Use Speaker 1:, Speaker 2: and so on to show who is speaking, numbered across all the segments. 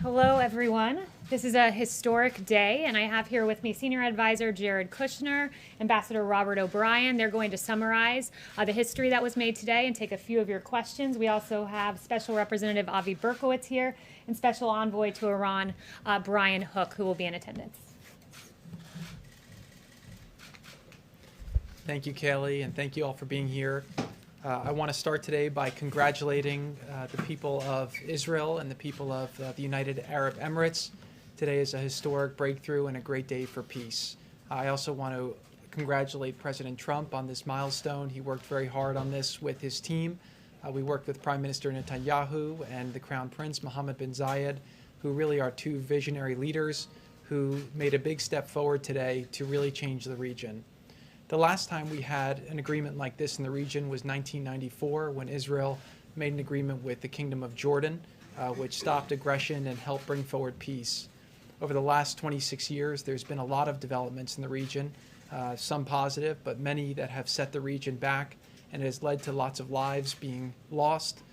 Speaker 1: Hello, everyone. This is a historic day, and I have here with me Senior Advisor Jared Kushner, Ambassador Robert O'Brien. They're going to summarize the history that was made today and take a few of your questions. We also have Special Representative Avi Berkowitz here and Special Envoy to Iran, Brian Hook, who will be in attendance.
Speaker 2: Thank you, Kayleigh, and thank you all for being here. I want to start today by congratulating the people of Israel and the people of the United Arab Emirates. Today is a historic breakthrough and a great day for peace. I also want to congratulate President Trump on this milestone. He worked very hard on this with his team. We worked with Prime Minister Netanyahu and the Crown Prince Mohammed bin Zayed, who really are two visionary leaders who made a big step forward today to really change the region. The last time we had an agreement like this in the region was 1994, when Israel made an agreement with the Kingdom of Jordan, which stopped aggression and helped bring forward peace. Over the last 26 years, there's been a lot of developments in the region, some positive, but many that have set the region back, and it has led to lots of lives being lost,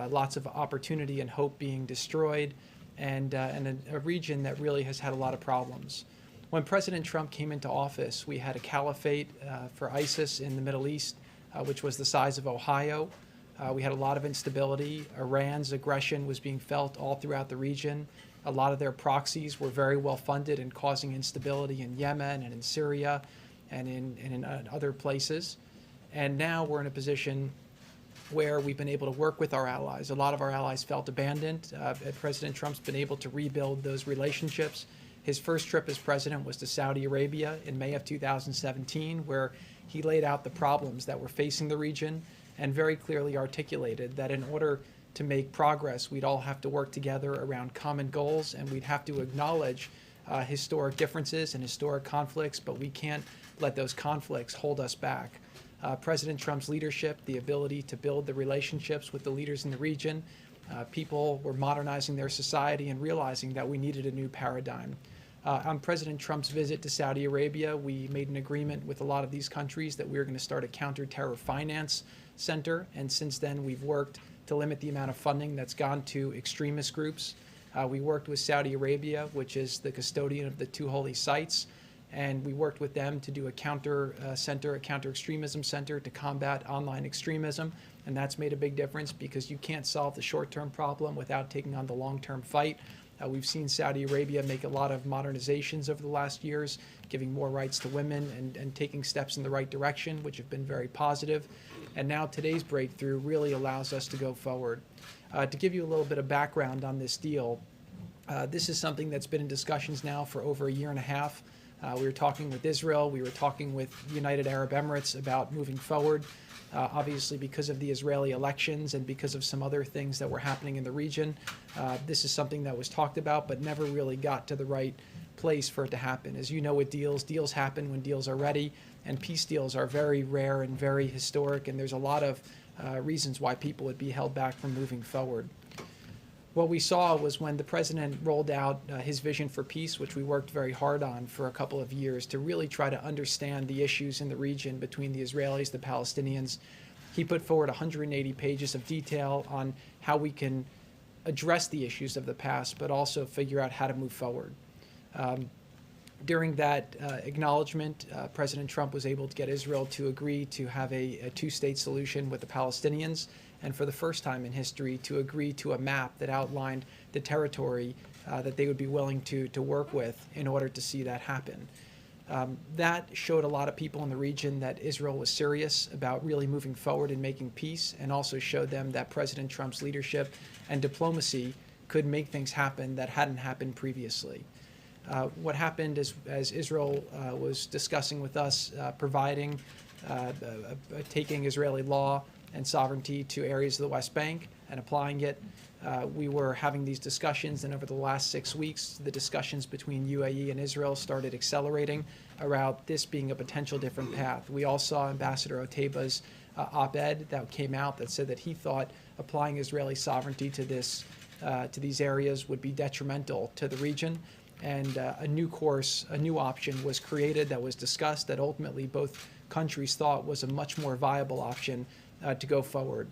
Speaker 2: lots of opportunity and hope being destroyed, and a region that really has had a lot of problems. When President Trump came into office, we had a caliphate for ISIS in the Middle East, which was the size of Ohio. We had a lot of instability. Iran's aggression was being felt all throughout the region. A lot of their proxies were very well funded and causing instability in Yemen and in Syria and in other places. And now we're in a position where we've been able to work with our allies. A lot of our allies felt abandoned. President Trump's been able to rebuild those relationships. His first trip as president was to Saudi Arabia in May of 2017, where he laid out the problems that were facing the region and very clearly articulated that in order to make progress, we'd all have to work together around common goals, and we'd have to acknowledge historic differences and historic conflicts, but we can't let those conflicts hold us back. President Trump's leadership, the ability to build the relationships with the leaders in the region, people were modernizing their society and realizing that we needed a new paradigm. On President Trump's visit to Saudi Arabia, we made an agreement with a lot of these countries that we were going to start a counter-terror finance center, and since then we've worked to limit the amount of funding that's gone to extremist groups. We worked with Saudi Arabia, which is the custodian of the two holy sites, and we worked with them to do a counter-extremism center to combat online extremism, and that's made a big difference because you can't solve the short-term problem without taking on the long-term fight. We've seen Saudi Arabia make a lot of modernizations over the last years, giving more rights to women and taking steps in the right direction, which have been very positive. And now today's breakthrough really allows us to go forward. To give you a little bit of background on this deal, this is something that's been in discussions now for over a year and a half. We were talking with Israel, we were talking with United Arab Emirates about moving forward. Obviously, because of the Israeli elections and because of some other things that were happening in the region, this is something that was talked about but never really got to the right place for it to happen. As you know, with deals happen when deals are ready, and peace deals are very rare and very historic, and there's a lot of reasons why people would be held back from moving forward. What we saw was when the president rolled out his vision for peace, which we worked very hard on for a couple of years to really try to understand the issues in the region between the Israelis, the Palestinians. He put forward 180 pages of detail on how we can address the issues of the past, but also figure out how to move forward. During that acknowledgement, President Trump was able to get Israel to agree to have a two-state solution with the Palestinians, and for the first time in history to agree to a map that outlined the territory that they would be willing to work with in order to see that happen. That showed a lot of people in the region that Israel was serious about really moving forward and making peace, and also showed them that President Trump's leadership and diplomacy could make things happen that hadn't happened previously. What happened is, as Israel was discussing with us, providing, taking Israeli law and sovereignty to areas of the West Bank and applying it, we were having these discussions, and over the last 6 weeks, the discussions between UAE and Israel started accelerating around this being a potential different path. We all saw Ambassador Oteba's op-ed that came out that said that he thought applying Israeli sovereignty to these areas would be detrimental to the region. And a new course, a new option was created that was discussed that ultimately both countries thought was a much more viable option to go forward.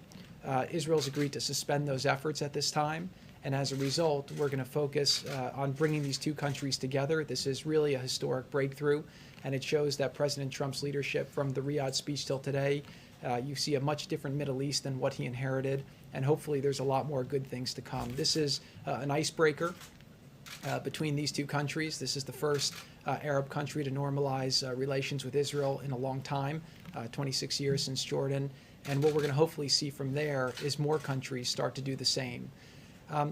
Speaker 2: Israel's agreed to suspend those efforts at this time, and as a result, we're going to focus on bringing these two countries together. This is really a historic breakthrough, and it shows that President Trump's leadership from the Riyadh speech till today, you see a much different Middle East than what he inherited, and hopefully there's a lot more good things to come. This is an icebreaker between these two countries. This is the first Arab country to normalize relations with Israel in a long time, 26 years since Jordan. And what we're going to hopefully see from there is more countries start to do the same.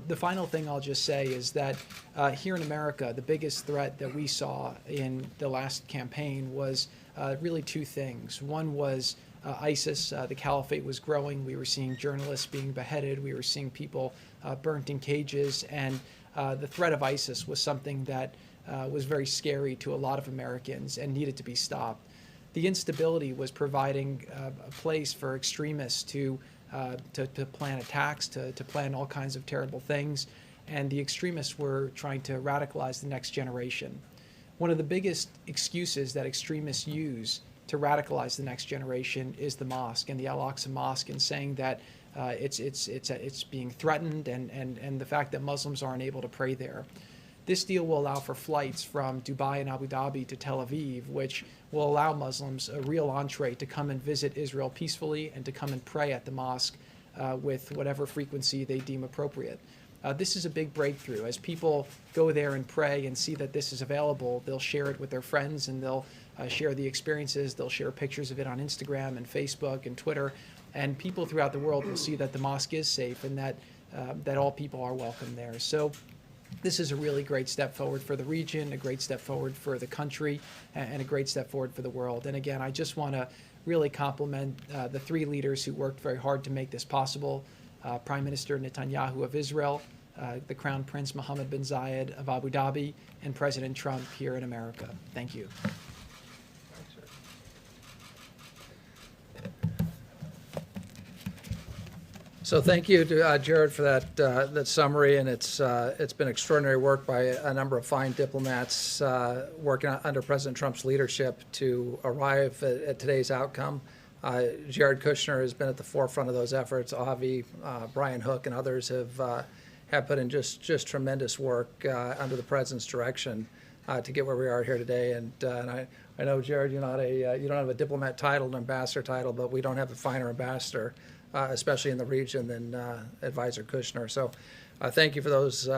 Speaker 2: The final thing I'll just say is that here in America, the biggest threat that we saw in the last campaign was really two things. One was ISIS. The caliphate was growing. We were seeing journalists being beheaded. We were seeing people burnt in cages. And the threat of ISIS was something that was very scary to a lot of Americans and needed to be stopped. The instability was providing a place for extremists to plan attacks, to plan all kinds of terrible things, and the extremists were trying to radicalize the next generation. One of the biggest excuses that extremists use to radicalize the next generation is the mosque and the Al-Aqsa Mosque, and saying that it's being threatened and the fact that Muslims aren't able to pray there. This deal will allow for flights from Dubai and Abu Dhabi to Tel Aviv, which will allow Muslims a real entree to come and visit Israel peacefully and to come and pray at the mosque with whatever frequency they deem appropriate. This is a big breakthrough. As people go there and pray and see that this is available, they'll share it with their friends and they'll share the experiences. They'll share pictures of it on Instagram and Facebook and Twitter. And people throughout the world will see that the mosque is safe and that all people are welcome there. So this is a really great step forward for the region, a great step forward for the country, and a great step forward for the world. And again, I just want to really compliment the three leaders who worked very hard to make this possible. Prime Minister Netanyahu of Israel, the Crown Prince Mohammed bin Zayed of Abu Dhabi, and President Trump here in America. Thank you.
Speaker 3: So thank you to Jared for that summary, and it's been extraordinary work by a number of fine diplomats working under President Trump's leadership to arrive at today's outcome. Jared Kushner has been at the forefront of those efforts. Avi, Brian Hook, and others have put in just tremendous work under the president's direction to get where we are here today. And I know, Jared, you don't have a diplomat title, an ambassador title, but we don't have a finer ambassador, especially in the region, than Advisor Kushner. So thank you for those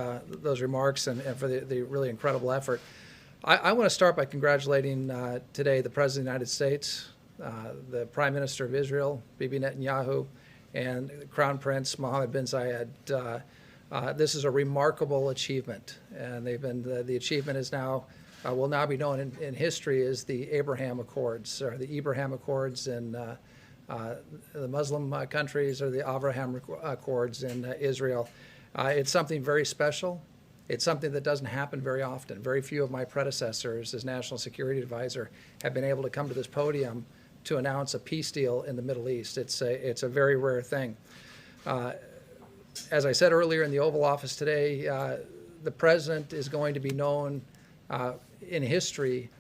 Speaker 3: remarks and for the really incredible effort. I want to start by congratulating today the President of the United States, the Prime Minister of Israel, Bibi Netanyahu, and Crown Prince Mohammed bin Zayed. This is a remarkable achievement, and the achievement is now will now be known in history as the Abraham Accords, or the Ibrahim Accords in the Muslim countries, or the Avraham Accords in Israel. It's something very special. It's something that doesn't happen very often. Very few of my predecessors as National Security Advisor have been able to come to this podium to announce a peace deal in the Middle East. It's a very rare thing. As I said earlier in the Oval Office today, the President is going to be known in history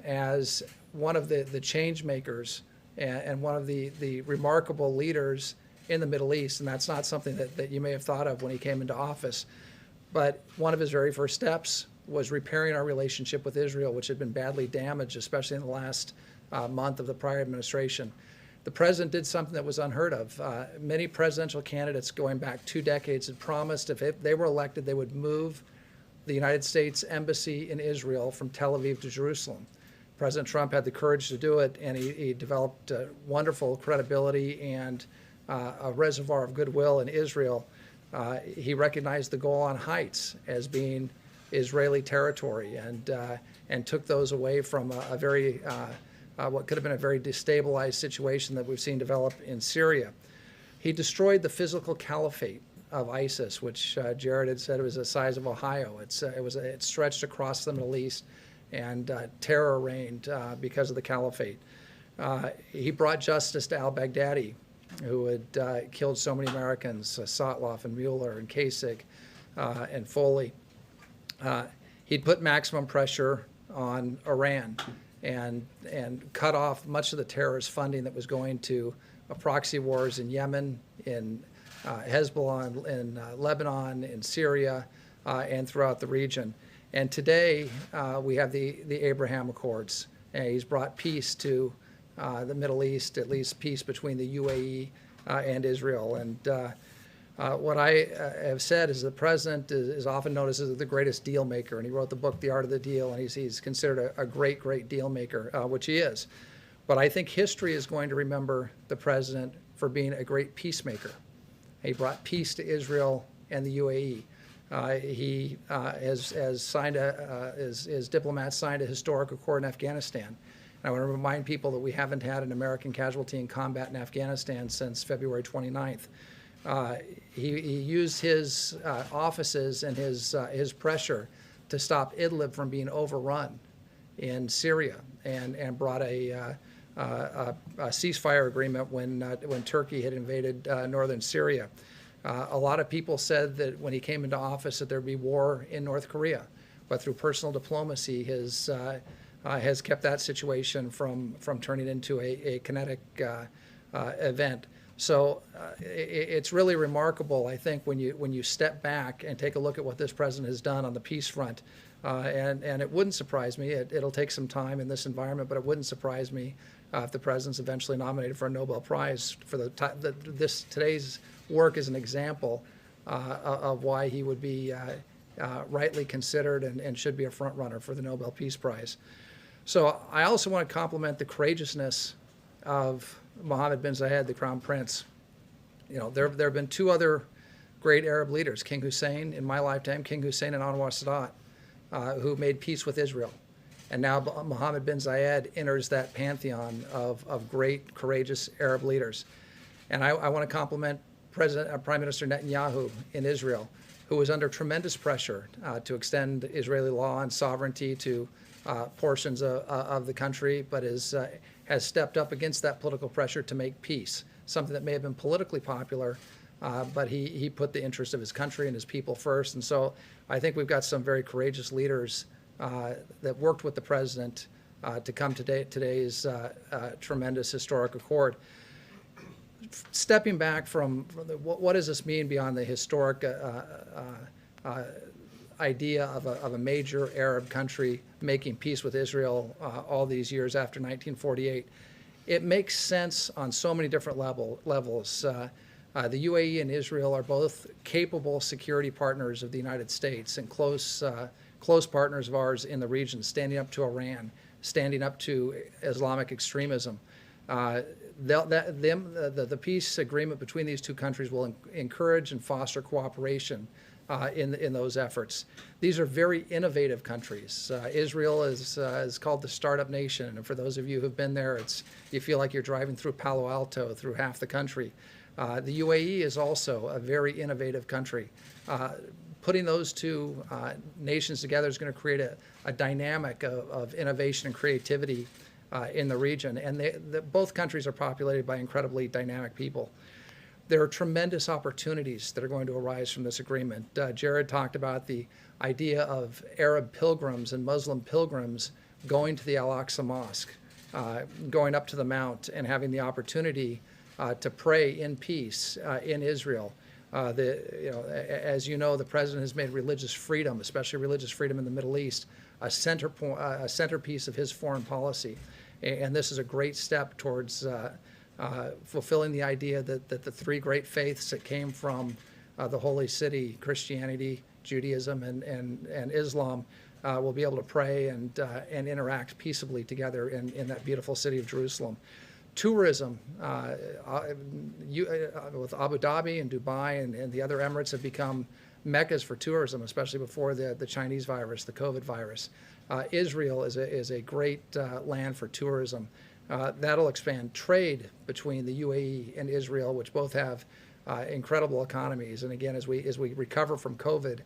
Speaker 3: as one of the change makers and one of the remarkable leaders in the Middle East. And that's not something that you may have thought of when he came into office. But one of his very first steps was repairing our relationship with Israel, which had been badly damaged, especially in the last month of the prior administration. The president did something that was unheard of. Many presidential candidates going back 2 decades had promised if they were elected, they would move the United States Embassy in Israel from Tel Aviv to Jerusalem. President Trump had the courage to do it, and he developed wonderful credibility and a reservoir of goodwill in Israel. He recognized the Golan Heights as being Israeli territory and took those away from a very what could have been a very destabilized situation that we've seen develop in Syria. He destroyed the physical caliphate of ISIS, which Jared had said was the size of Ohio. It stretched across the Middle East, and terror reigned because of the caliphate. He brought justice to al-Baghdadi, who had killed so many Americans, Sotloff and Mueller and Kasich and Foley. He'd put maximum pressure on Iran and cut off much of the terrorist funding that was going to proxy wars in Yemen, in Hezbollah, in Lebanon, in Syria, and throughout the region. And today we have the Abraham Accords. He's brought peace to the Middle East, at least peace between the UAE and Israel. And what I have said is the president is often noticed as the greatest deal maker, and he wrote the book, The Art of the Deal, and he's considered a great deal maker, which he is. But I think history is going to remember the president for being a great peacemaker. He brought peace to Israel and the UAE. He has signed his diplomats signed a historic accord in Afghanistan. And I want to remind people that we haven't had an American casualty in combat in Afghanistan since February 29th. He used his offices and his pressure to stop Idlib from being overrun in Syria, and brought a ceasefire agreement when Turkey had invaded northern Syria. A lot of people said that when he came into office that there'd be war in North Korea, but through personal diplomacy, has kept that situation from turning into a kinetic event. So it's really remarkable, I think, when you step back and take a look at what this president has done on the peace front. And it wouldn't surprise me. It'll take some time in this environment, but it wouldn't surprise me if the president's eventually nominated for a Nobel Prize for today's work is an example of why he would be rightly considered and should be a front runner for the Nobel Peace Prize. So I also want to compliment the courageousness of Mohammed bin Zayed, the Crown Prince. You know, there have been two other great Arab leaders, King Hussein in my lifetime, King Hussein and Anwar Sadat, who made peace with Israel. And now Mohammed bin Zayed enters that pantheon of great, courageous Arab leaders. And I want to compliment Prime Minister Netanyahu in Israel, who was under tremendous pressure to extend Israeli law and sovereignty to portions of the country, but has stepped up against that political pressure to make peace, something that may have been politically popular, but he put the interest of his country and his people first. And so I think we've got some very courageous leaders that worked with the president to come to today's tremendous historic accord. Stepping back from what does this mean beyond the historic idea of a major Arab country making peace with Israel all these years after 1948, it makes sense on so many different levels. The UAE and Israel are both capable security partners of the United States and close partners of ours in the region, standing up to Iran, standing up to Islamic extremism. The peace agreement between these two countries will encourage and foster cooperation in those efforts. These are very innovative countries. Israel is called the startup nation, and for those of you who've been there, you feel like you're driving through Palo Alto, through half the country. The UAE is also a very innovative country. Putting those two nations together is going to create a dynamic of innovation and creativity in the region, and both countries are populated by incredibly dynamic people. There are tremendous opportunities that are going to arise from this agreement. Jared talked about the idea of Arab pilgrims and Muslim pilgrims going to the Al-Aqsa Mosque, going up to the Mount and having the opportunity to pray in peace in Israel. As you know, the president has made religious freedom, especially religious freedom in the Middle East, a centerpiece of his foreign policy. And this is a great step towards fulfilling the idea that the three great faiths that came from the Holy City, Christianity, Judaism, and Islam, will be able to pray and interact peaceably together in that beautiful city of Jerusalem. Tourism, with Abu Dhabi and Dubai and the other Emirates have become meccas for tourism, especially before the Chinese virus, the COVID virus. Israel is a great land for tourism. That'll expand trade between the UAE and Israel, which both have incredible economies. And again, as we recover from COVID,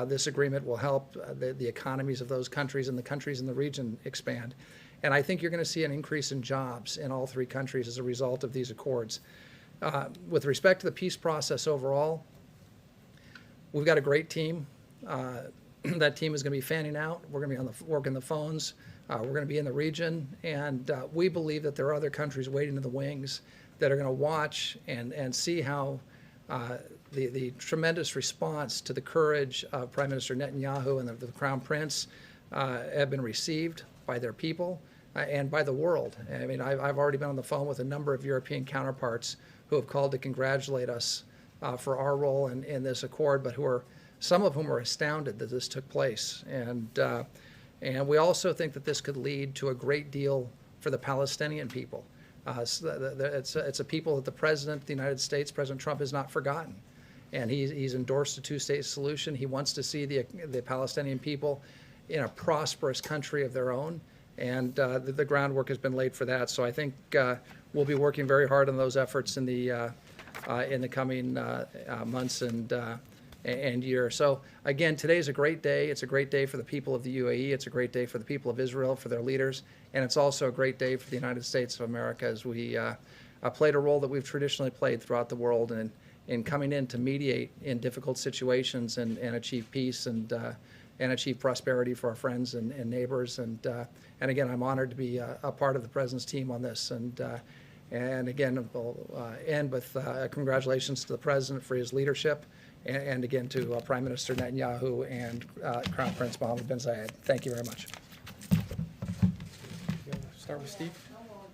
Speaker 3: this agreement will help the economies of those countries and the countries in the region expand. And I think you're going to see an increase in jobs in all three countries as a result of these accords. With respect to the peace process overall, we've got a great team. That team is going to be fanning out. We're going to be working the phones. We're going to be in the region. And we believe that there are other countries waiting in the wings that are going to watch and see how the tremendous response to the courage of Prime Minister Netanyahu and the Crown Prince have been received by their people and by the world. I mean, I've already been on the phone with a number of European counterparts who have called to congratulate us for our role in this accord, but some of whom are astounded that this took place. And we also think that this could lead to a great deal for the Palestinian people. It's a people that the President of the United States, President Trump, has not forgotten. And he's endorsed a two-state solution. He wants to see the Palestinian people in a prosperous country of their own. And the groundwork has been laid for that. So I think we'll be working very hard on those efforts in the coming months and year. So again, today's a great day. It's a great day for the people of the UAE. It's a great day for the people of Israel, for their leaders. And it's also a great day for the United States of America as we played a role that we've traditionally played throughout the world in coming in to mediate in difficult situations and achieve peace and achieve prosperity for our friends and neighbors. And again, I'm honored to be a part of the President's team on this. And And again, we'll end with congratulations to the President for his leadership, and again to Prime Minister Netanyahu and Crown Prince Mohammed bin Zayed. Thank you very much.
Speaker 2: Start with Steve.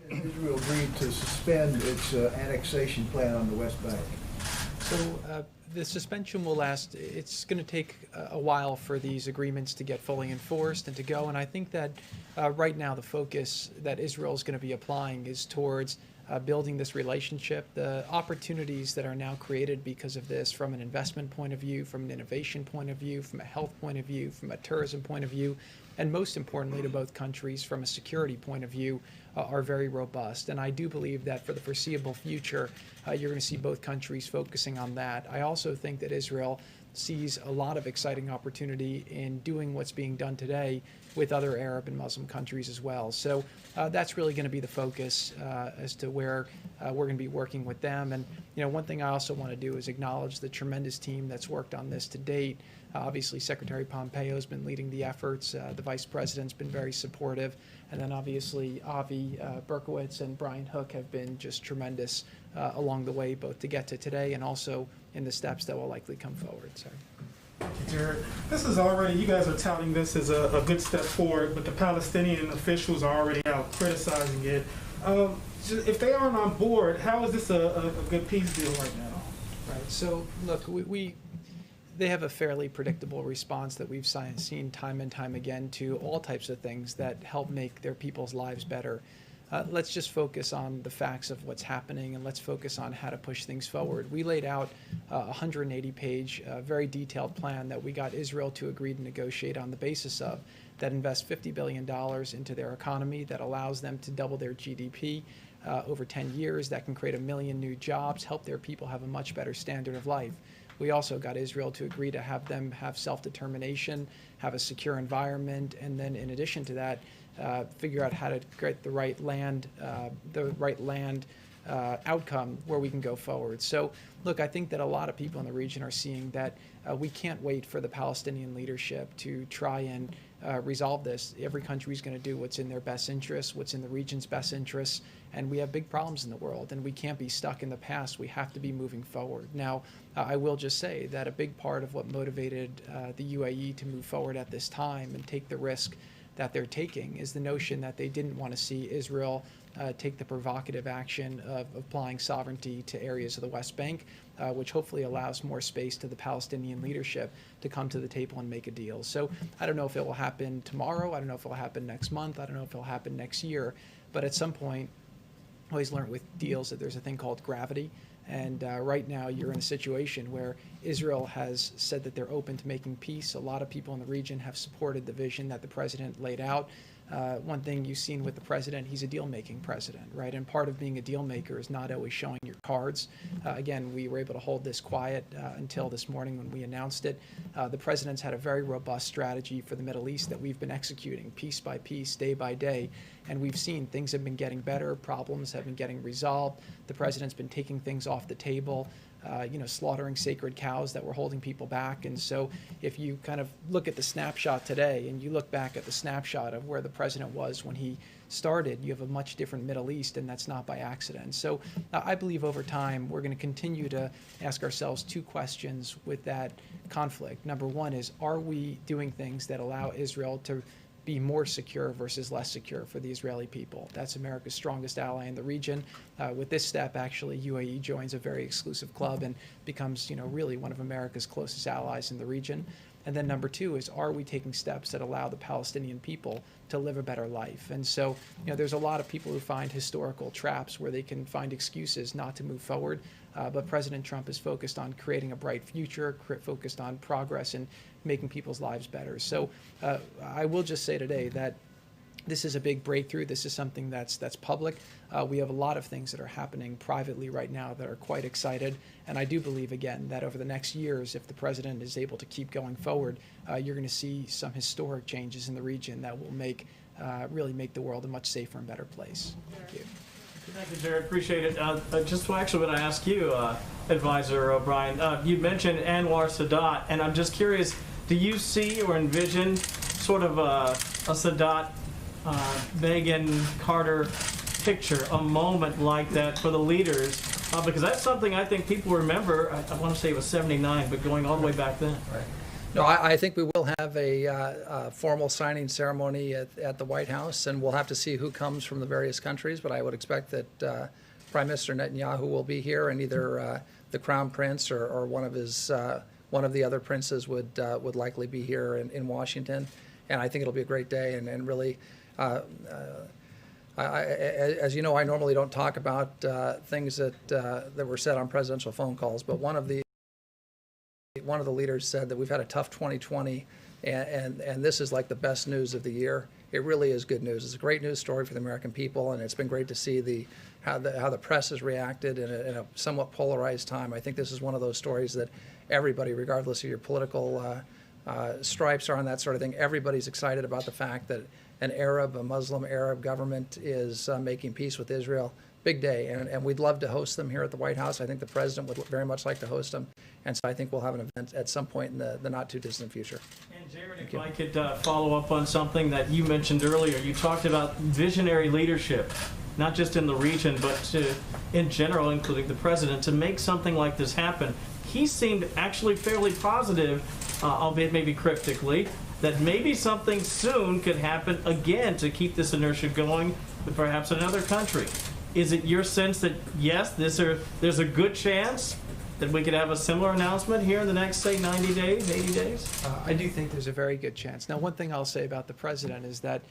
Speaker 4: Israel agreed to suspend its annexation plan on the West Bank.
Speaker 2: So the suspension will last. It's going to take a while for these agreements to get fully enforced and to go. And I think that right now the focus that Israel is going to be applying is towards building this relationship. The opportunities that are now created because of this, from an investment point of view, from an innovation point of view, from a health point of view, from a tourism point of view, and most importantly to both countries from a security point of view, are very robust. And I do believe that for the foreseeable future, you're going to see both countries focusing on that. I also think that Israel sees a lot of exciting opportunity in doing what's being done today with other Arab and Muslim countries as well. So that's really going to be the focus as to where we're going to be working with them. And one thing I also want to do is acknowledge the tremendous team that's worked on this to date. Obviously, Secretary Pompeo has been leading the efforts. The Vice President's been very supportive. And then obviously Avi Berkowitz and Brian Hook have been just tremendous along the way, both to get to today and also in the steps that will likely come forward. So.
Speaker 5: Thank you, Jared. This is already, you guys are touting this as a good step forward, but the Palestinian officials are already out criticizing it. If they aren't on board, how is this a good peace deal right now?
Speaker 2: Right. So, look, they have a fairly predictable response that we've seen time and time again to all types of things that help make their people's lives better. Let's just focus on the facts of what's happening, and let's focus on how to push things forward. We laid out a 180-page, very detailed plan that we got Israel to agree to negotiate on the basis of, that invests $50 billion into their economy, that allows them to double their GDP over 10 years, that can create 1 million new jobs, help their people have a much better standard of life. We also got Israel to agree to have them have self-determination, have a secure environment, and then in addition to that, figure out how to create the right land outcome where we can go forward. So, look, I think that a lot of people in the region are seeing that we can't wait for the Palestinian leadership to try and resolve this. Every country is going to do what's in their best interests, what's in the region's best interests, and we have big problems in the world, and we can't be stuck in the past. We have to be moving forward. Now, I will just say that a big part of what motivated the UAE to move forward at this time and take the risk that they're taking is the notion that they didn't want to see Israel take the provocative action of applying sovereignty to areas of the West Bank, which hopefully allows more space to the Palestinian leadership to come to the table and make a deal. So I don't know if it will happen tomorrow. I don't know if it will happen next month. I don't know if it will happen next year. But at some point, I always learned with deals that there's a thing called gravity. And right now you're in a situation where Israel has said that they're open to making peace. A lot of people in the region have supported the vision that the president laid out. One thing you've seen with the president, he's a deal-making president, right? And part of being a deal-maker is not always showing your cards. Again, we were able to hold this quiet until this morning when we announced it. The president's had a very robust strategy for the Middle East that we've been executing piece by piece, day by day. And we've seen things have been getting better, problems have been getting resolved. The president's been taking things off the table, slaughtering sacred cows that were holding people back. And so if you kind of look at the snapshot today and you look back at the snapshot of where the president was when he started, you have a much different Middle East, and that's not by accident. So I believe over time we're going to continue to ask ourselves two questions with that conflict. Number one is, are we doing things that allow Israel to be more secure versus less secure for the Israeli people? That's America's strongest ally in the region. With this step, actually, UAE joins a very exclusive club and becomes, really one of America's closest allies in the region. And then number two is, are we taking steps that allow the Palestinian people to live a better life? And so, there's a lot of people who find historical traps where they can find excuses not to move forward. But President Trump is focused on creating a bright future, focused on progress and making people's lives better. So I will just say today that this is a big breakthrough. This is something that's public. We have a lot of things that are happening privately right now that are quite excited. And I do believe, again, that over the next years, if the president is able to keep going forward, you're going to see some historic changes in the region that will really make the world a much safer and better place. Thank you.
Speaker 6: Thank you, Jared. Appreciate it. Just actually want to ask you, Advisor O'Brien, you mentioned Anwar Sadat, and I'm just curious, do you see or envision sort of a Sadat, Begin, Carter picture, a moment like that for the leaders? Because that's something I think people remember. I want to say it was 79, but going all the way back then.
Speaker 3: Right. No, I think we will have a formal signing ceremony at the White House, and we'll have to see who comes from the various countries. But I would expect that Prime Minister Netanyahu will be here, and either the Crown Prince or one of the other princes would likely be here in Washington. And I think it'll be a great day, and really. As you know, I normally don't talk about things that were said on presidential phone calls, but one of the leaders said that we've had a tough 2020, and this is like the best news of the year. It really is good news. It's a great news story for the American people, and it's been great to see how the press has reacted in a somewhat polarized time. I think this is one of those stories that everybody, regardless of your political stripes or on that sort of thing, everybody's excited about the fact that a Muslim Arab government is making peace with Israel. Big day, and we'd love to host them here at the White House. I think the president would very much like to host them, and so I think we'll have an event at some point in the not too distant future.
Speaker 6: And Jared, if I could follow up on something that you mentioned earlier, you talked about visionary leadership, not just in the region, but in general, including the president, to make something like this happen. He seemed actually fairly positive, albeit maybe cryptically, that maybe something soon could happen again to keep this inertia going with perhaps another country. Is it your sense that, yes, there's a good chance that we could have a similar announcement here in the next, say, 90 days, 80 days?
Speaker 2: I do think there's a very good chance. Now, one thing I'll say about the president is that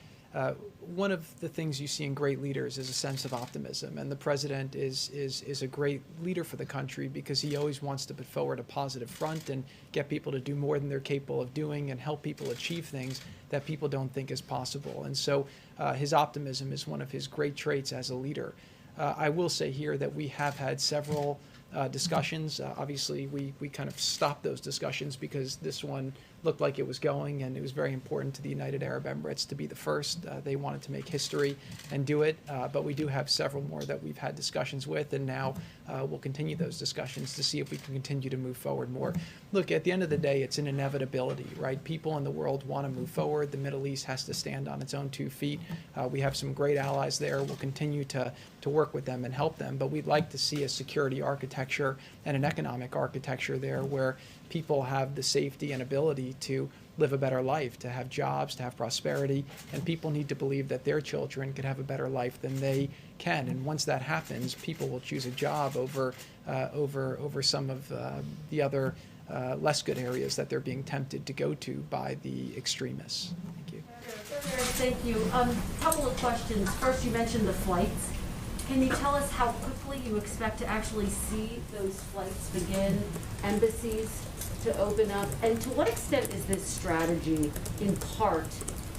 Speaker 2: one of the things you see in great leaders is a sense of optimism, and the president is a great leader for the country because he always wants to put forward a positive front and get people to do more than they're capable of doing and help people achieve things that people don't think is possible. And so his optimism is one of his great traits as a leader. I will say here that we have had several discussions. Obviously, we kind of stopped those discussions because this one looked like it was going, and it was very important to the United Arab Emirates to be the first. They wanted to make history and do it, but we do have several more that we've had discussions with, and now we'll continue those discussions to see if we can continue to move forward more. Look, at the end of the day, it's an inevitability, right? People in the world want to move forward. The Middle East has to stand on its own 2 feet. We have some great allies there. We'll continue to work with them and help them, but we'd like to see a security architecture and an economic architecture there where people have the safety and ability to live a better life, to have jobs, to have prosperity, and people need to believe that their children could have a better life than they can. And once that happens, people will choose a job over some of the other less good areas that they're being tempted to go to by the extremists. Thank you.
Speaker 7: Thank you. Couple of questions. First, you mentioned the flights. Can you tell us how quickly you expect to actually see those flights begin, embassies to open up, and to what extent is this strategy, in part,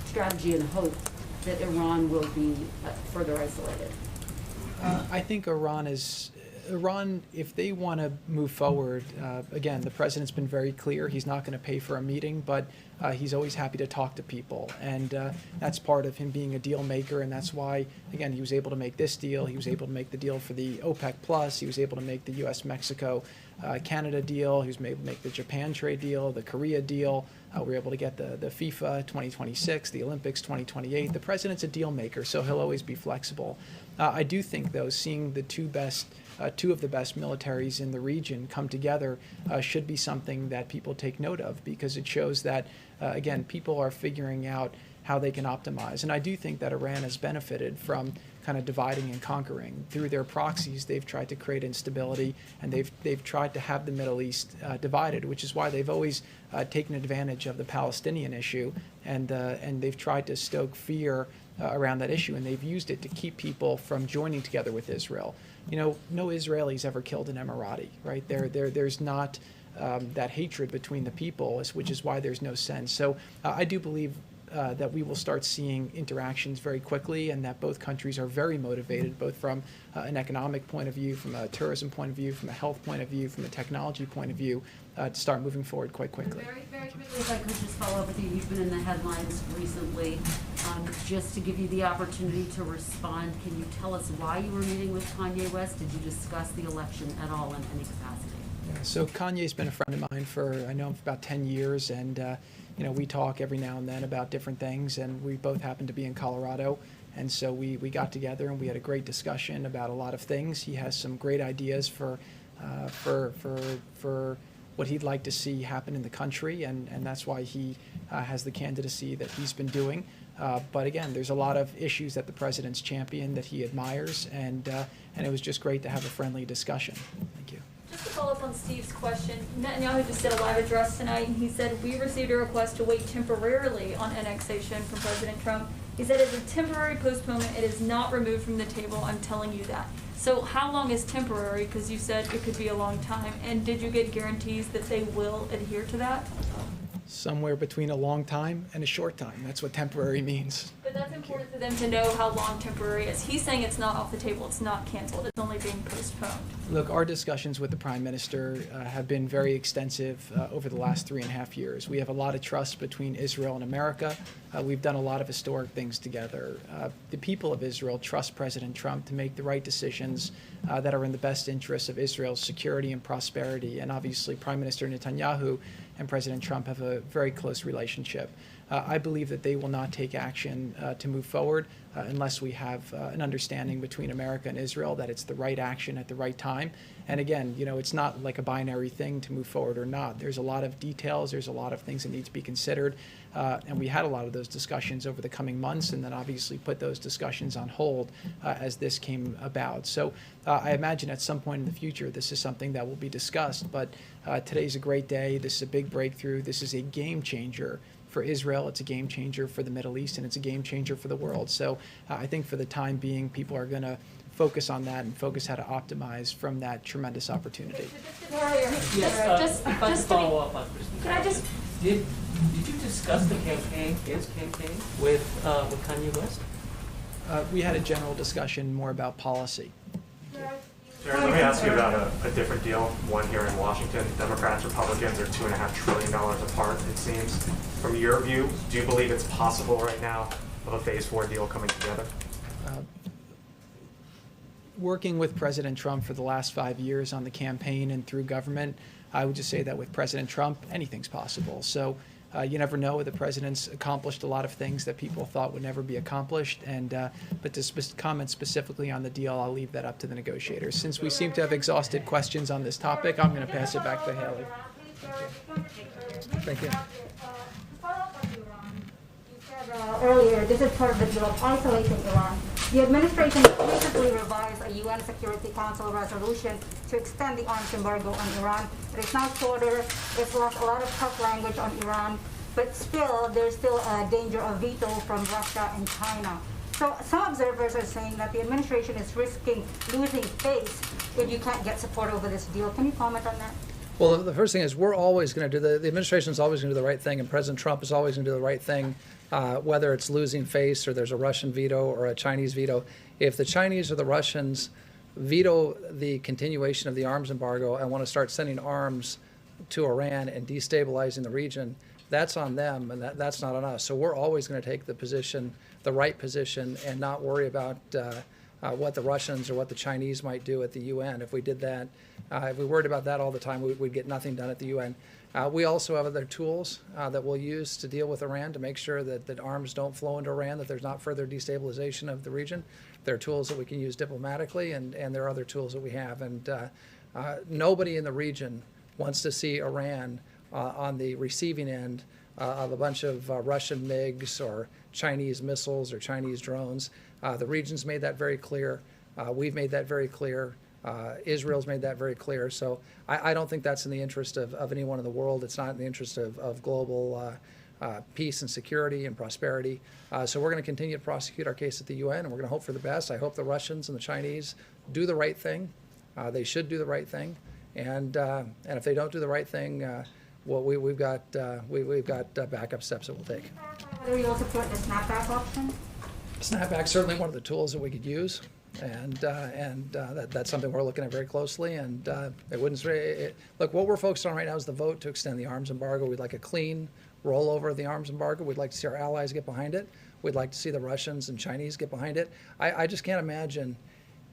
Speaker 7: strategy and hope that Iran will be further isolated?
Speaker 2: I think Iran, if they want to move forward, again, the president's been very clear. He's not going to pay for a meeting, but he's always happy to talk to people. And that's part of him being a deal maker. And that's why, again, he was able to make this deal. He was able to make the deal for the OPEC Plus. He was able to make the U.S.-Mexico Canada deal. He was able to make the Japan trade deal, the Korea deal. We were able to get the FIFA 2026, the Olympics 2028. The president's a deal maker, so he'll always be flexible. I do think, though, seeing the two of the best militaries in the region come together should be something that people take note of, because it shows that, again, people are figuring out how they can optimize. And I do think that Iran has benefited from kind of dividing and conquering. Through their proxies, they've tried to create instability, and they've tried to have the Middle East divided, which is why they've always taken advantage of the Palestinian issue, and they've tried to stoke fear around that issue, and they've used it to keep people from joining together with Israel. You know, no Israelis ever killed an Emirati, right? There's not that hatred between the people, which is why there's no sense. So I do believe that we will start seeing interactions very quickly, and that both countries are very motivated, both from an economic point of view, from a tourism point of view, from a health point of view, from a technology point of view, to start moving forward quite quickly.
Speaker 7: Very, very quickly, if I could just follow up with you. You've been in the headlines recently. Just to give you the opportunity to respond, can you tell us why you were meeting with Kanye West? Did you discuss the election at all in any capacity?
Speaker 2: Yeah, so Kanye's been a friend of mine for about 10 years, and we talk every now and then about different things, and we both happen to be in Colorado, And so we got together and we had a great discussion about a lot of things. He has some great ideas for what he'd like to see happen in the country, and that's why he has the candidacy that he's been doing. But again, there's a lot of issues that the president's championed that he admires, and it was just great to have a friendly discussion. Thank you.
Speaker 8: Just to follow up on Steve's question, Netanyahu just did a live address tonight, and he said, we received a request to wait temporarily on annexation from President Trump. He said it's a temporary postponement. It is not removed from the table. I'm telling you that. So how long is temporary? Because you said it could be a long time. And did you get guarantees that they will adhere to that?
Speaker 2: Somewhere between a long time and a short time. That's what temporary means.
Speaker 8: But that's important for them to know how long temporary is. He's saying it's not off the table. It's not canceled. It's only being postponed.
Speaker 2: Look, our discussions with the Prime Minister have been very extensive over the last 3.5 years. We have a lot of trust between Israel and America. We've done a lot of historic things together. The people of Israel trust President Trump to make the right decisions that are in the best interests of Israel's security and prosperity. And obviously, Prime Minister Netanyahu and President Trump have a very close relationship. I believe that they will not take action to move forward unless we have an understanding between America and Israel that it's the right action at the right time. And again, you know, it's not like a binary thing to move forward or not. There's a lot of details. There's a lot of things that need to be considered. And we had a lot of those discussions over the coming months, and then obviously put those discussions on hold as this came about. So I imagine at some point in the future, this is something that will be discussed. But today's a great day. This is a big breakthrough. This is a game changer for Israel. It's a game changer for the Middle East, and it's a game changer for the world. So I think for the time being, people are going to focus on that and focus how to optimize from that tremendous opportunity.
Speaker 6: Yes, if I could follow up on Christine.
Speaker 8: Can I just...
Speaker 6: Did you discuss the campaign, his campaign, with Kanye West?
Speaker 2: We had a general discussion more about policy.
Speaker 9: Jared, let me ask you about a different deal, one here in Washington. Democrats, Republicans are $2.5 trillion apart, it seems. From your view, do you believe it's possible right now of a phase 4 deal coming together?
Speaker 2: Working with President Trump for the last 5 years on the campaign and through government, I would just say that with President Trump, anything's possible. So you never know. The president's accomplished a lot of things that people thought would never be accomplished. And but to comment specifically on the deal, I'll leave that up to the negotiators. Since we seem to have exhausted questions on this topic, I'm going to pass it back to Haley.
Speaker 3: Thank you.
Speaker 10: Earlier, this is part of the deal of isolating Iran. The administration recently revised a UN Security Council resolution to extend the arms embargo on Iran. It is now shorter. It's lost a lot of tough language on Iran, but still, there's still a danger of veto from Russia and China. So some observers are saying that the administration is risking losing face if you can't get support over this deal. Can you comment on that?
Speaker 3: Well, the first thing is we're always going to do the administration is always going to do the right thing, and President Trump is always going to do the right thing, whether it's losing face or there's a Russian veto or a Chinese veto. If the Chinese or the Russians veto the continuation of the arms embargo and want to start sending arms to Iran and destabilizing the region, that's on them, and that's not on us. So we're always going to take the position, the right position, and not worry about what the Russians or what the Chinese might do at the UN. If we did that, if we worried about that all the time, we'd get nothing done at the UN. We also have other tools that we'll use to deal with Iran to make sure that arms don't flow into Iran, that there's not further destabilization of the region. There are tools that we can use diplomatically, and there are other tools that we have. And nobody in the region wants to see Iran on the receiving end of a bunch of Russian MiGs or Chinese missiles or Chinese drones. The region's made that very clear. We've made that very clear. Israel's made that very clear. So I don't think that's in the interest of anyone in the world. It's not in the interest of global peace and security and prosperity. So we're going to continue to prosecute our case at the UN, and we're going to hope for the best. I hope the Russians and the Chinese do the right thing. They should do the right thing. And if they don't do the right thing, well, we've got backup steps that we'll take.
Speaker 10: Whether you will support the snapback option?
Speaker 3: Snapback's certainly one of the tools that we could use, and that's something we're looking at very closely. And it wouldn't look, what we're focused on right now is the vote to extend the arms embargo. We'd like a clean rollover of the arms embargo. We'd like to see our allies get behind it. We'd like to see the Russians and Chinese get behind it. I just can't imagine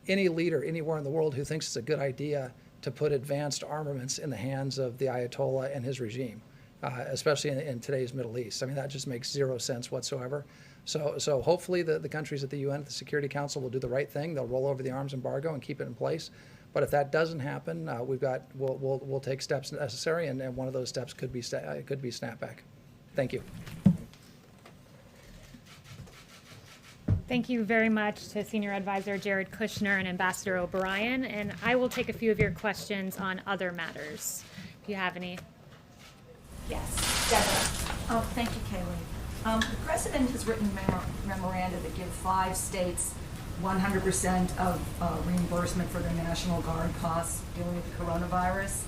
Speaker 3: any leader anywhere in the world who thinks it's a good idea to put advanced armaments in the hands of the Ayatollah and his regime, especially in today's Middle East. I mean, that just makes zero sense whatsoever. So hopefully the countries at the UN, the Security Council, will do the right thing. They'll roll over the arms embargo and keep it in place. But if that doesn't happen, we'll take steps necessary, and one of those steps could be snapback. Thank you.
Speaker 1: Thank you very much to Senior Advisor Jared Kushner and Ambassador O'Brien, and I will take a few of your questions on other matters, if you have any. Yes, Deborah.
Speaker 11: Oh, thank you, Kayleigh. The president has written memoranda that give 5 states 100% of reimbursement for their National Guard costs dealing with the coronavirus.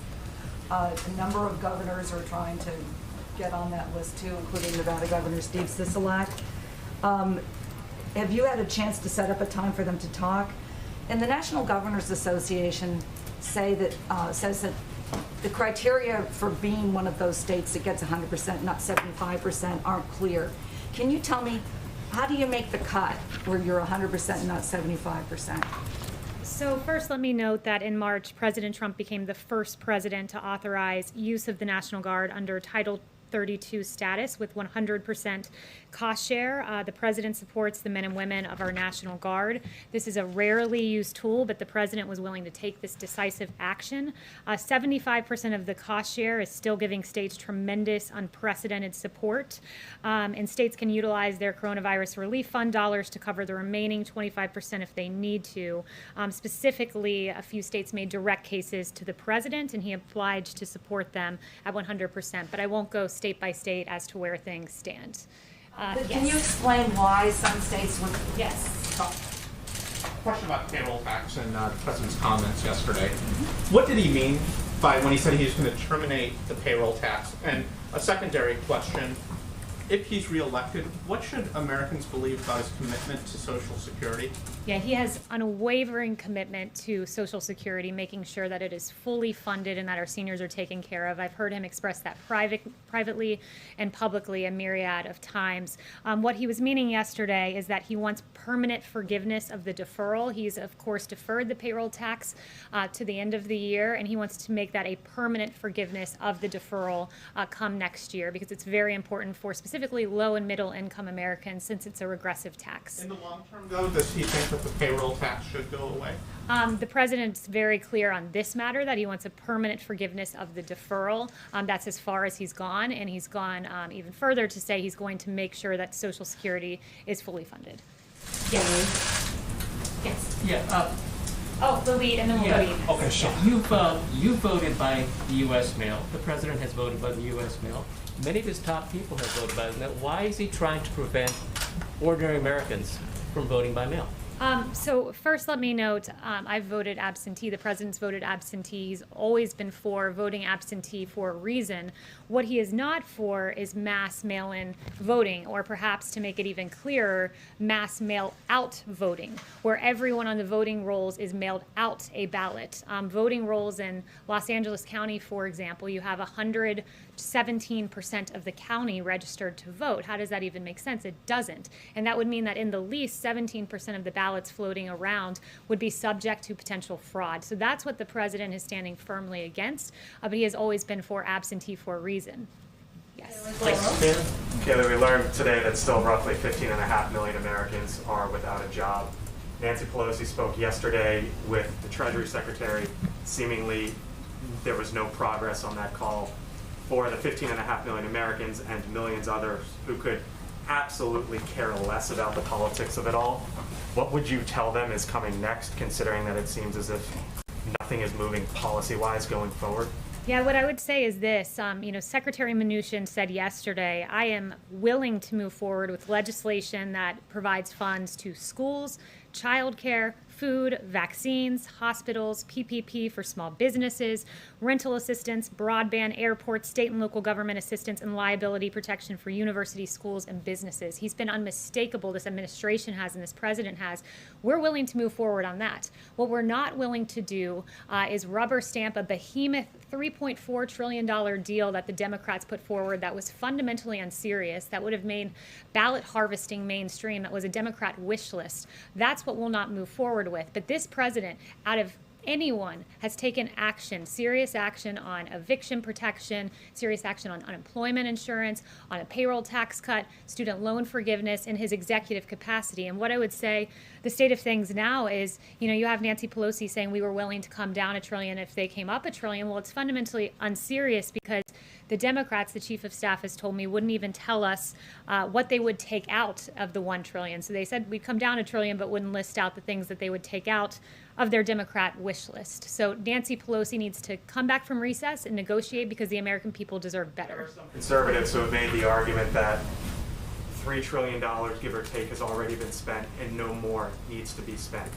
Speaker 11: A number of governors are trying to get on that list too, including Nevada Governor Steve Sisolak. Have you had a chance to set up a time for them to talk? And the National Governors Association says that the criteria for being one of those states that gets 100%, not 75%, aren't clear. Can you tell me, how do you make the cut where you're 100% not 75%?
Speaker 1: So first, let me note that in March, President Trump became the first president to authorize use of the National Guard under Title 32 status with 100% cost share. The president supports the men and women of our National Guard. This is a rarely used tool, but the president was willing to take this decisive action. 75% of the cost share is still giving states tremendous, unprecedented support, and states can utilize their coronavirus relief fund dollars to cover the remaining 25% if they need to. Specifically, a few states made direct cases to the president, and he obliged to support them at 100%, but I won't go state by state as to where things stand.
Speaker 11: Can you explain why some states would?
Speaker 1: Yes.
Speaker 12: Question about payroll tax and the president's comments yesterday. What did he mean by when he said he was going to terminate the payroll tax? And a secondary question, if he's reelected, what should Americans believe about his commitment to Social Security?
Speaker 1: Yeah, he has unwavering commitment to Social Security, making sure that it is fully funded and that our seniors are taken care of. I've heard him express that privately and publicly a myriad of times. What he was meaning yesterday is that he wants permanent forgiveness of the deferral. He's, of course, deferred the payroll tax to the end of the year, and he wants to make that a permanent forgiveness of the deferral come next year, because it's very important for specifically low and middle income Americans, since it's a regressive tax.
Speaker 12: In the long term, though, does he think that the payroll tax should go away?
Speaker 1: The president's very clear on this matter that he wants a permanent forgiveness of the deferral. That's as far as he's gone, and he's gone even further to say he's going to make sure that Social Security is fully funded. Yes. Yes.
Speaker 13: Yeah.
Speaker 1: Oh, the lead, and then we'll go to you next.
Speaker 13: Okay, so you voted by the U.S. mail. The president has voted by the U.S. mail. Many of his top people have voted by mail. Why is he trying to prevent ordinary Americans from voting by mail?
Speaker 1: So first, let me note, I've voted absentee. The president's voted absentee. He's always been for voting absentee for a reason. What he is not for is mass mail-in voting, or perhaps, to make it even clearer, mass mail-out voting, where everyone on the voting rolls is mailed out a ballot. Voting rolls in Los Angeles County, for example, you have 117% of the county registered to vote. How does that even make sense? It doesn't. And that would mean that in the least, 17% of the ballots floating around would be subject to potential fraud. So that's what the president is standing firmly against, but he has always been for absentee for a reason. Yes.
Speaker 9: Kayleigh, we learned today that still roughly 15.5 million Americans are without a job. Nancy Pelosi spoke yesterday with the Treasury Secretary. Seemingly, there was no progress on that call for the 15.5 million Americans and millions others who could absolutely care less about the politics of it all. What would you tell them is coming next, considering that it seems as if nothing is moving policy-wise going forward?
Speaker 1: Yeah, what I would say is this. Secretary Mnuchin said yesterday, I am willing to move forward with legislation that provides funds to schools, childcare, food, vaccines, hospitals, PPP for small businesses, rental assistance, broadband, airports, state and local government assistance, and liability protection for universities, schools, and businesses. He's been unmistakable, this administration has and this president has. We're willing to move forward on that. What we're not willing to do is rubber stamp a behemoth $3.4 trillion deal that the Democrats put forward that was fundamentally unserious, that would have made ballot harvesting mainstream, that was a Democrat wish list. That's what we'll not move forward with. But this president, out of anyone has taken action, serious action on eviction protection, serious action on unemployment insurance, on a payroll tax cut, student loan forgiveness in his executive capacity. And what I would say, the state of things now is, you have Nancy Pelosi saying we were willing to come down $1 trillion if they came up $1 trillion. Well, it's fundamentally unserious because the Democrats, the chief of staff has told me, wouldn't even tell us what they would take out of the $1 trillion. So they said we'd come down $1 trillion, but wouldn't list out the things that they would take out of their Democrat wish list. So Nancy Pelosi needs to come back from recess and negotiate because the American people deserve better.
Speaker 9: There are some conservatives who have made the argument that $3 trillion, give or take, has already been spent and no more needs to be spent.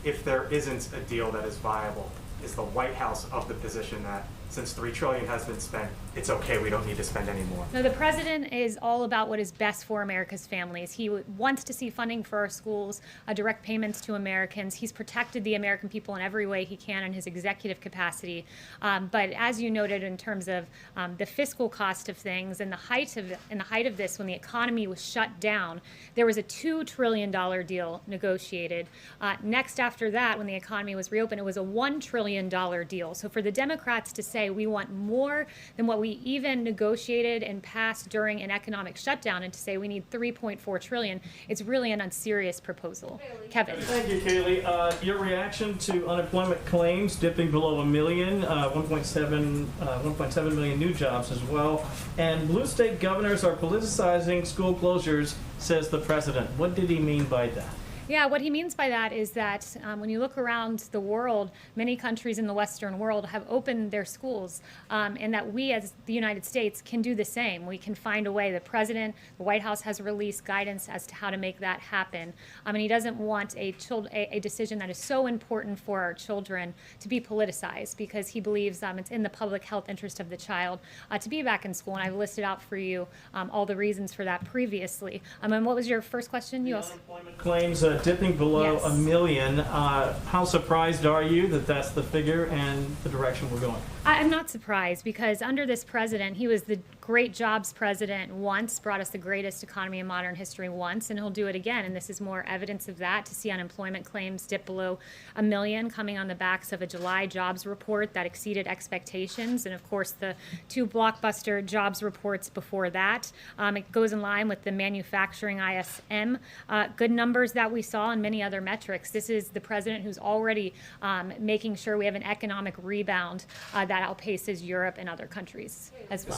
Speaker 9: If there isn't a deal that is viable, is the White House of the position that since $3 trillion has been spent, it's okay, we don't need to spend any more?
Speaker 1: No, the president is all about what is best for America's families. He wants to see funding for our schools, direct payments to Americans. He's protected the American people in every way he can in his executive capacity. But as you noted, in terms of the fiscal cost of things and the height of this, when the economy was shut down, there was a $2 trillion deal negotiated. Next after that, when the economy was reopened, it was a $1 trillion deal. So for the Democrats to say we want more than what we even negotiated and passed during an economic shutdown, and to say we need $3.4 trillion, it's really an unserious proposal. Kevin.
Speaker 6: Thank you, Kayleigh. Your reaction to unemployment claims dipping below 1 million, 1.7 million new jobs as well, and blue state governors are politicizing school closures, says the president. What did he mean by that?
Speaker 1: Yeah, what he means by that is that when you look around the world, many countries in the Western world have opened their schools, and that we as the United States can do the same. We can find a way. The president, the White House has released guidance as to how to make that happen. And he doesn't want a decision that is so important for our children to be politicized, because he believes it's in the public health interest of the child to be back in school. And I've listed out for you all the reasons for that previously. And what was your first question? You also
Speaker 6: unemployment claims dipping below 1 million. How surprised are you that that's the figure and the direction we're going?
Speaker 1: I'm not surprised, because under this president, he was the great jobs president once, brought us the greatest economy in modern history once, and he'll do it again. And this is more evidence of that, to see unemployment claims dip below 1 million, coming on the backs of a July jobs report that exceeded expectations. And of course, the 2 blockbuster jobs reports before that. It goes in line with the manufacturing ISM good numbers that we saw, and many other metrics. This is the president who's already making sure we have an economic rebound that outpaces Europe and other countries as well.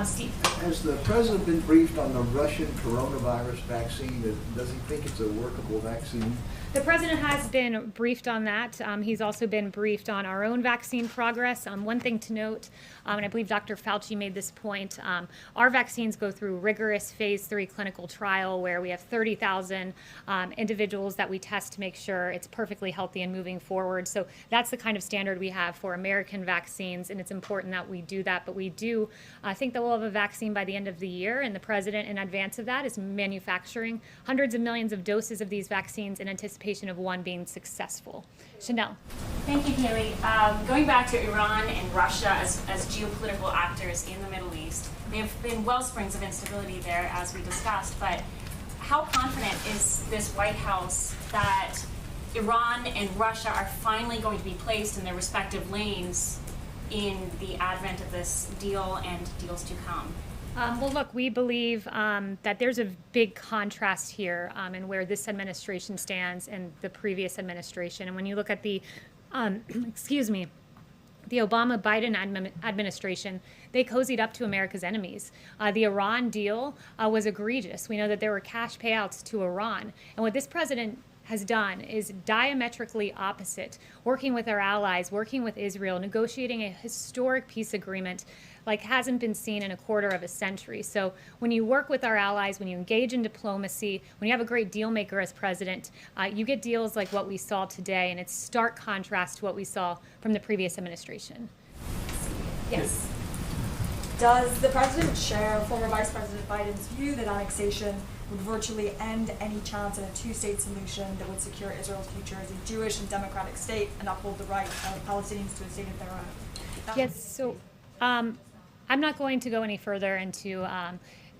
Speaker 1: Steve.
Speaker 4: Has the president been briefed on the Russian coronavirus vaccine? Does he think it's a workable vaccine?
Speaker 1: The president has been briefed on that. He's also been briefed on our own vaccine progress. One thing to note, and I believe Dr. Fauci made this point, our vaccines go through rigorous phase 3 clinical trial where we have 30,000 individuals that we test to make sure it's perfectly healthy and moving forward. So that's the kind of standard we have for American vaccines, and it's important that we do that. But we do think that we'll have a vaccine by the end of the year, and the president, in advance of that, is manufacturing hundreds of millions of doses of these vaccines in anticipation of one being successful. Chanel.
Speaker 14: Thank you, Kayleigh. Going back to Iran and Russia as geopolitical actors in the Middle East, they have been wellsprings of instability there, as we discussed, but how confident is this White House that Iran and Russia are finally going to be placed in their respective lanes in the advent of this deal and deals to come?
Speaker 1: Well, look, we believe that there's a big contrast here in where this administration stands and the previous administration. And when you look at the, the Obama-Biden administration, they cozied up to America's enemies. The Iran deal was egregious. We know that there were cash payouts to Iran. And what this president has done is diametrically opposite, working with our allies, working with Israel, negotiating a historic peace agreement like hasn't been seen in a quarter of a century. So when you work with our allies, when you engage in diplomacy, when you have a great deal maker as president, you get deals like what we saw today, and it's stark contrast to what we saw from the previous administration.
Speaker 15: Yes. Does the president share former Vice President Biden's view that annexation would virtually end any chance in a 2-state solution that would secure Israel's future as a Jewish and democratic state and uphold the right of Palestinians to a state of their own?
Speaker 1: Yes, so I'm not going to go any further into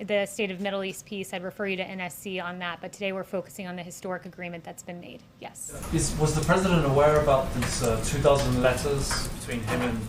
Speaker 1: the State of Middle East piece, I'd refer you to NSC on that. But today we're focusing on the historic agreement that's been made. Yes.
Speaker 16: Was the president aware about these 2,000 letters between him and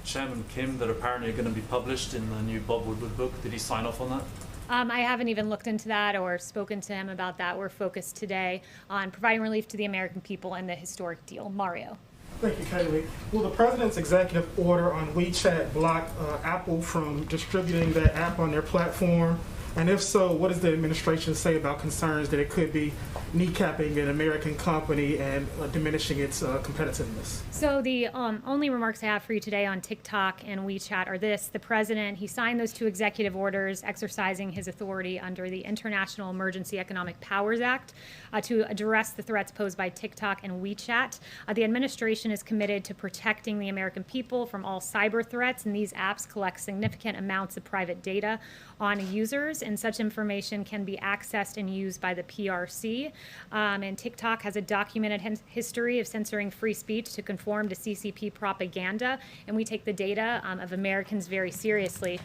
Speaker 16: Chairman Kim that apparently are going to be published in the new Bob Woodward book? Did he sign off on that?
Speaker 1: I haven't even looked into that or spoken to him about that. We're focused today on providing relief to the American people and the historic deal. Mario.
Speaker 5: Thank you, Kayleigh. Will the president's executive order on WeChat block Apple from distributing that app on their platform? And if so, what does the administration say about concerns that it could be kneecapping an American company and diminishing its competitiveness?
Speaker 1: So the only remarks I have for you today on TikTok and WeChat are this. The president, he signed those 2 executive orders exercising his authority under the International Emergency Economic Powers Act to address the threats posed by TikTok and WeChat. The administration is committed to protecting the American people from all cyber threats, and these apps collect significant amounts of private data on users, and such information can be accessed and used by the PRC. And TikTok has a documented history of censoring free speech to conform to CCP propaganda, and we take the data of Americans very seriously.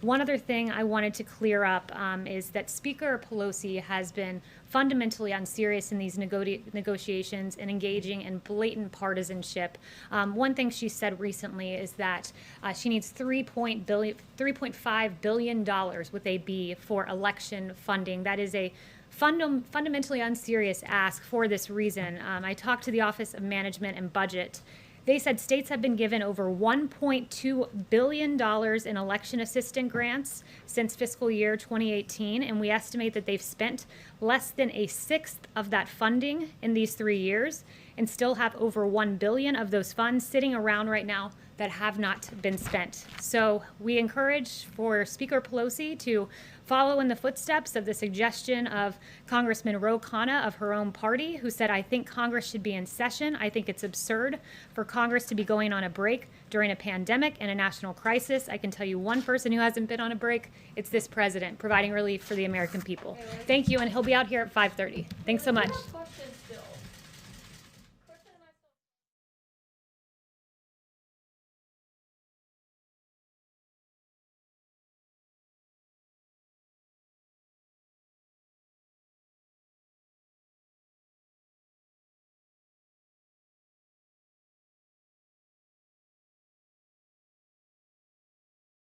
Speaker 1: One other thing I wanted to clear up is that Speaker Pelosi has been fundamentally unserious in these negotiations and engaging in blatant partisanship. One thing she said recently is that she needs $3.5 billion with a B for election funding. That is a fundamentally unserious ask for this reason. I talked to the Office of Management and Budget. They said states have been given over $1.2 billion in election assistance grants since fiscal year 2018, and we estimate that they've spent less than a sixth of that funding in these 3 years, and still have over $1 billion of those funds sitting around right now that have not been spent. So we encourage for Speaker Pelosi to follow in the footsteps of the suggestion of Congressman Ro Khanna of her own party, who said, I think Congress should be in session. I think it's absurd for Congress to be going on a break during a pandemic and a national crisis. I can tell you one person who hasn't been on a break. It's this president providing relief for the American people. Thank you, and he'll be out here at 5:30. Thanks so much.